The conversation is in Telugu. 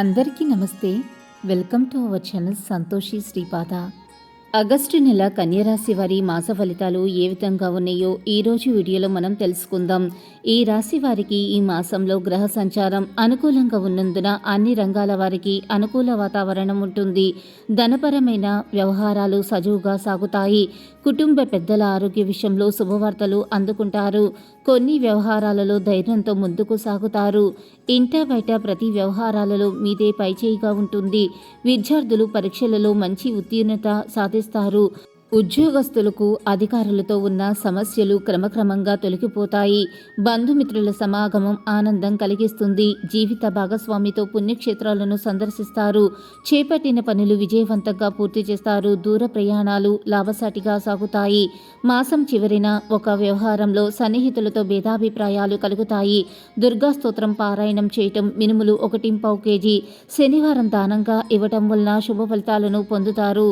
అందరికీ నమస్తే. Welcome to our channel Santoshi Sripada. August నెల కన్యరాశి వారి మాస ఫలితాలు ఏ విధంగా ఉన్నాయో ఈరోజు వీడియోలో మనం తెలుసుకుందాం. ఈ రాశి వారికి ఈ మాసంలో గ్రహ సంచారం అనుకూలంగా ఉన్నందున అన్ని రంగాల వారికి అనుకూల వాతావరణం ఉంటుంది. ధనపరమైన వ్యవహారాలు సజావుగా సాగుతాయి. కుటుంబ పెద్దల ఆరోగ్య విషయంలో శుభవార్తలు అందుకుంటారు. కొన్ని వ్యవహారాలలో ధైర్యంతో ముందుకు సాగుతారు. ఇంట బయట ప్రతి వ్యవహారాలలో మీదే పైచేయిగా ఉంటుంది. విద్యార్థులు పరీక్షలలో మంచి ఉత్తీర్ణత సాధిస్తారు. ఉద్యోగస్తులకు అధికారులతో ఉన్న సమస్యలు క్రమక్రమంగా తొలగిపోతాయి. బంధుమిత్రుల సమాగమం ఆనందం కలిగిస్తుంది. జీవిత భాగస్వామితో పుణ్యక్షేత్రాలను సందర్శిస్తారు. చేపట్టిన పనులు విజయవంతంగా పూర్తి చేస్తారు. దూర ప్రయాణాలు లాభసాటిగా సాగుతాయి. మాసం చివరిన ఒక వ్యవహారంలో సన్నిహితులతో భేదాభిప్రాయాలు కలుగుతాయి. దుర్గా స్తోత్రం పారాయణం చేయటం, మినుములు 1.5 kg శనివారం దానంగా ఇవ్వటం వలన శుభ ఫలితాలను పొందుతారు.